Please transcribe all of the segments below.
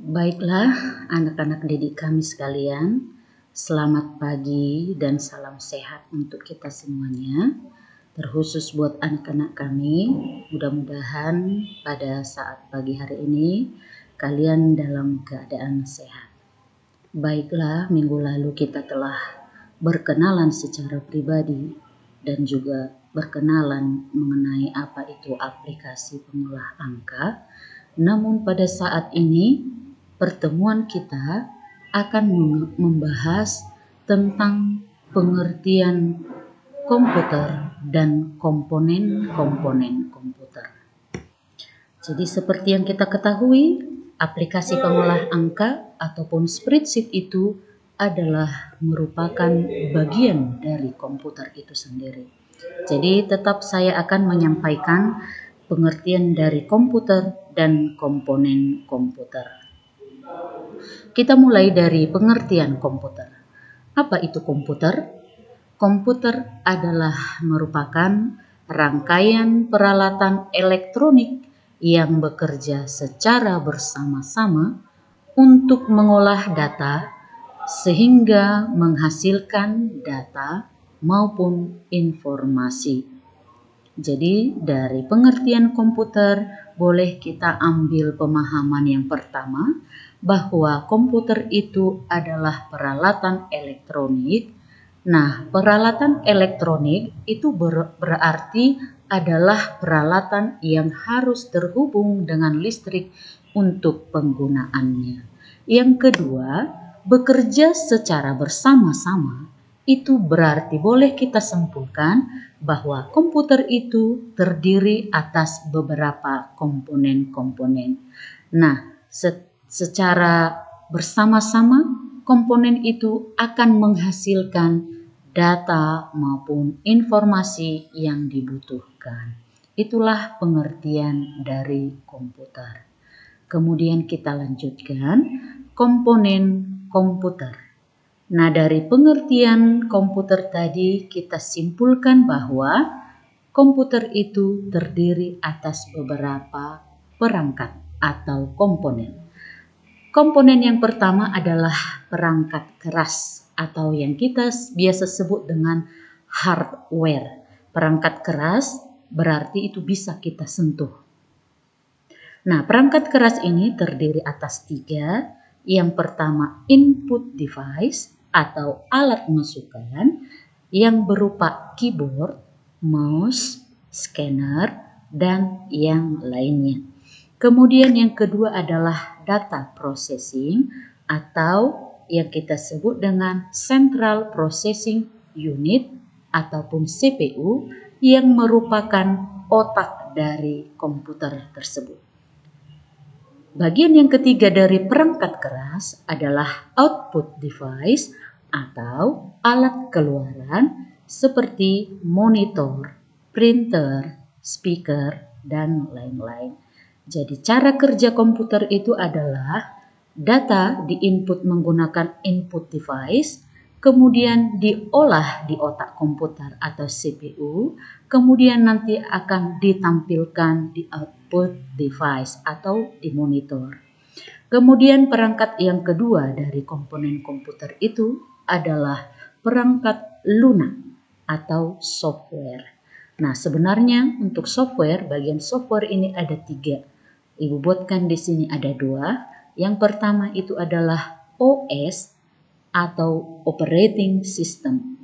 Baiklah, anak-anak didik kami sekalian, selamat pagi dan salam sehat untuk kita semuanya. Terkhusus buat anak-anak kami, mudah-mudahan pada saat pagi hari ini kalian dalam keadaan sehat. Baiklah, minggu lalu kita telah berkenalan secara pribadi dan juga berkenalan mengenai apa itu aplikasi pengolah angka. Namun pada saat ini pertemuan kita akan membahas tentang pengertian komputer dan komponen-komponen komputer. Jadi seperti yang kita ketahui, aplikasi pengolah angka ataupun spreadsheet itu adalah merupakan bagian dari komputer itu sendiri. Jadi tetap saya akan menyampaikan pengertian dari komputer dan komponen komputer. Kita mulai dari pengertian komputer. Apa itu komputer? Komputer adalah merupakan rangkaian peralatan elektronik yang bekerja secara bersama-sama untuk mengolah data sehingga menghasilkan data maupun informasi. Jadi dari pengertian komputer boleh kita ambil pemahaman yang pertama bahwa komputer itu adalah peralatan elektronik. Nah, peralatan elektronik itu berarti adalah peralatan yang harus terhubung dengan listrik untuk penggunaannya. Yang kedua, bekerja secara bersama-sama. Itu berarti boleh kita simpulkan bahwa komputer itu terdiri atas beberapa komponen-komponen. Nah, secara bersama-sama komponen itu akan menghasilkan data maupun informasi yang dibutuhkan. Itulah pengertian dari komputer. Kemudian kita lanjutkan komponen komputer. Nah, dari pengertian komputer tadi kita simpulkan bahwa komputer itu terdiri atas beberapa perangkat atau komponen. Komponen yang pertama adalah perangkat keras atau yang kita biasa sebut dengan hardware. Perangkat keras berarti itu bisa kita sentuh. Nah, perangkat keras ini terdiri atas 3. Yang pertama input device atau alat masukan yang berupa keyboard, mouse, scanner, dan yang lainnya. Kemudian yang kedua adalah data processing atau yang kita sebut dengan Central Processing Unit ataupun CPU yang merupakan otak dari komputer tersebut. Bagian yang ketiga dari perangkat keras adalah output device atau alat keluaran seperti monitor, printer, speaker, dan lain-lain. Jadi cara kerja komputer itu adalah data diinput menggunakan input device, kemudian diolah di otak komputer atau CPU, kemudian nanti akan ditampilkan di output device atau di monitor. Kemudian perangkat yang kedua dari komponen komputer itu adalah perangkat lunak atau software. Nah, sebenarnya untuk software, bagian software ini ada 3. Ibu buatkan di sini ada 2. Yang pertama itu adalah OS atau operating system.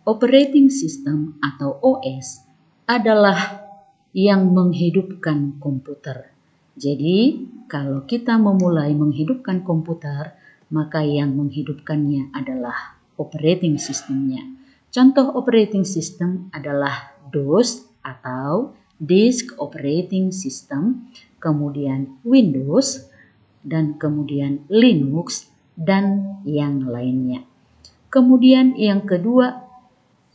Operating system atau OS adalah yang menghidupkan komputer. Jadi, kalau kita memulai menghidupkan komputer, maka yang menghidupkannya adalah operating systemnya. Contoh operating system adalah DOS atau Disk Operating System, kemudian Windows, dan kemudian Linux, dan yang lainnya. Kemudian yang kedua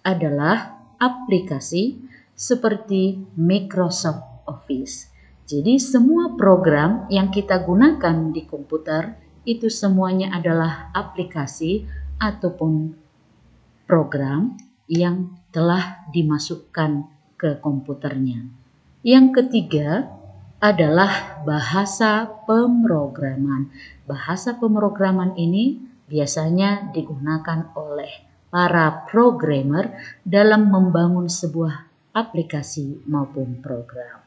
adalah aplikasi seperti Microsoft Office. Jadi semua program yang kita gunakan di komputer itu semuanya adalah aplikasi ataupun program yang telah dimasukkan ke komputernya. Yang ketiga adalah bahasa pemrograman. Bahasa pemrograman ini biasanya digunakan oleh para programmer dalam membangun sebuah aplikasi maupun program.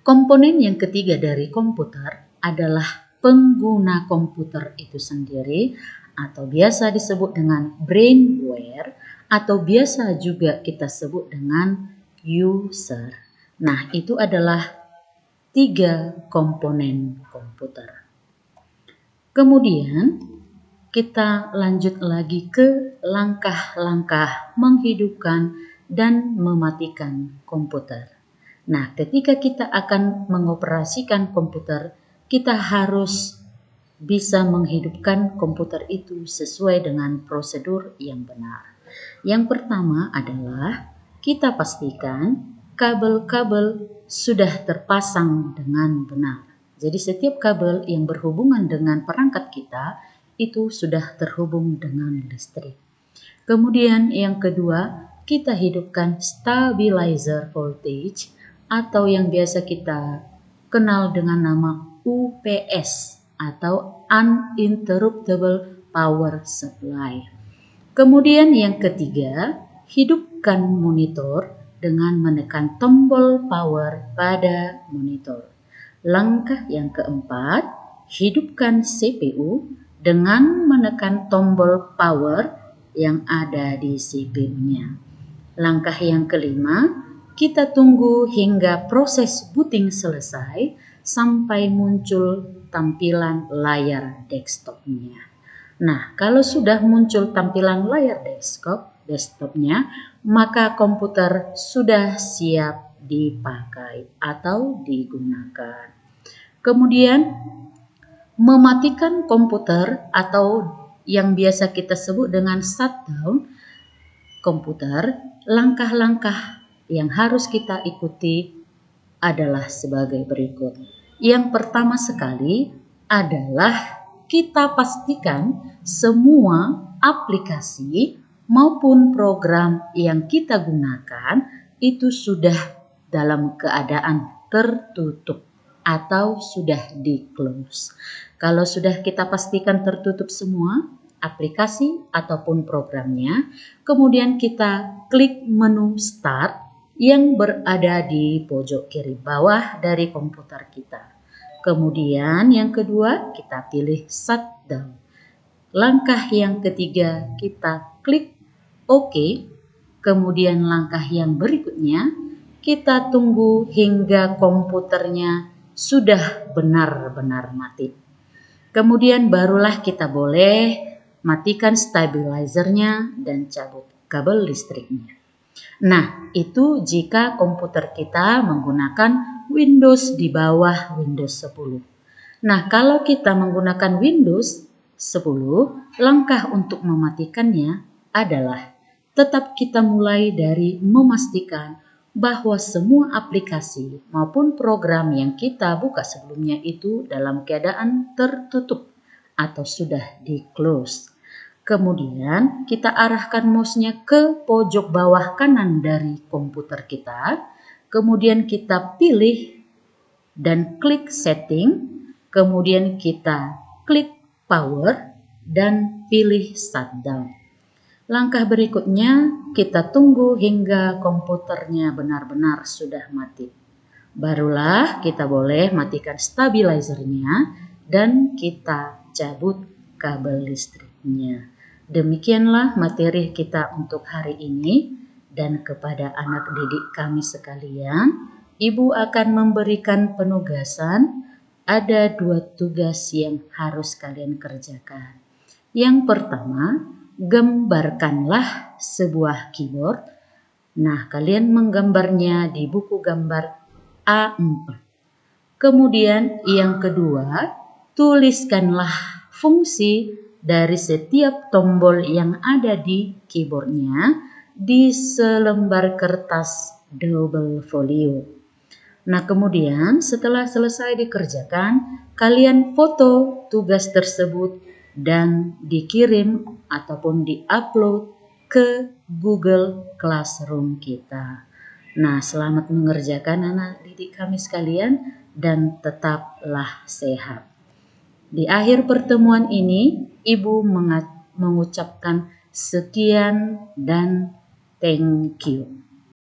Komponen yang ketiga dari komputer adalah pengguna komputer itu sendiri, atau biasa disebut dengan brainware, atau biasa juga kita sebut dengan user. Nah, itu adalah 3 komponen komputer. Kemudian kita lanjut lagi ke langkah-langkah menghidupkan dan mematikan komputer. Nah, ketika kita akan mengoperasikan komputer, kita harus bisa menghidupkan komputer itu sesuai dengan prosedur yang benar. Yang pertama adalah kita pastikan kabel-kabel sudah terpasang dengan benar. Jadi setiap kabel yang berhubungan dengan perangkat kita itu sudah terhubung dengan listrik. Kemudian yang kedua, kita hidupkan stabilizer voltage atau yang biasa kita kenal dengan nama UPS atau uninterruptible power supply. Kemudian yang ketiga, hidupkan monitor dengan menekan tombol power pada monitor. Langkah yang keempat, hidupkan CPU dengan menekan tombol power yang ada di CPU-nya. Langkah yang kelima, kita tunggu hingga proses booting selesai sampai muncul tampilan layar desktop-nya. Nah, kalau sudah muncul tampilan layar desktop-nya, maka komputer sudah siap dipakai atau digunakan. Kemudian, mematikan komputer atau yang biasa kita sebut dengan shutdown komputer, langkah-langkah yang harus kita ikuti adalah sebagai berikut. Yang pertama sekali adalah kita pastikan semua aplikasi maupun program yang kita gunakan itu sudah dalam keadaan tertutup atau sudah di-close. Kalau sudah kita pastikan tertutup semua aplikasi ataupun programnya, kemudian kita klik menu Start yang berada di pojok kiri bawah dari komputer kita. Kemudian yang kedua, kita pilih Shutdown. Langkah yang ketiga, kita klik OK. Kemudian langkah yang berikutnya, kita tunggu hingga komputernya sudah benar-benar mati. Kemudian barulah kita boleh matikan stabilizernya dan cabut kabel listriknya. Nah, itu jika komputer kita menggunakan Windows di bawah Windows 10. Nah, kalau kita menggunakan Windows 10, langkah untuk mematikannya adalah tetap kita mulai dari memastikan bahwa semua aplikasi maupun program yang kita buka sebelumnya itu dalam keadaan tertutup atau sudah di-close. Kemudian kita arahkan mouse-nya ke pojok bawah kanan dari komputer kita. Kemudian kita pilih dan klik setting. Kemudian kita klik power dan pilih shutdown. Langkah berikutnya kita tunggu hingga komputernya benar-benar sudah mati. Barulah kita boleh matikan stabilizernya dan kita cabut kabel listriknya. Demikianlah materi kita untuk hari ini, dan kepada anak didik kami sekalian, Ibu akan memberikan penugasan. Ada 2 tugas yang harus kalian kerjakan. Yang pertama, gambarkanlah sebuah keyboard. Nah, kalian menggambarnya di buku gambar A4. Kemudian yang kedua, tuliskanlah fungsi dari setiap tombol yang ada di keyboardnya di selembar kertas double folio. Nah, kemudian setelah selesai dikerjakan, kalian foto tugas tersebut dan dikirim ataupun diupload ke Google Classroom kita. Nah, selamat mengerjakan anak didik kami sekalian dan tetaplah sehat. Di akhir pertemuan ini, Ibu mengucapkan sekian dan thank you.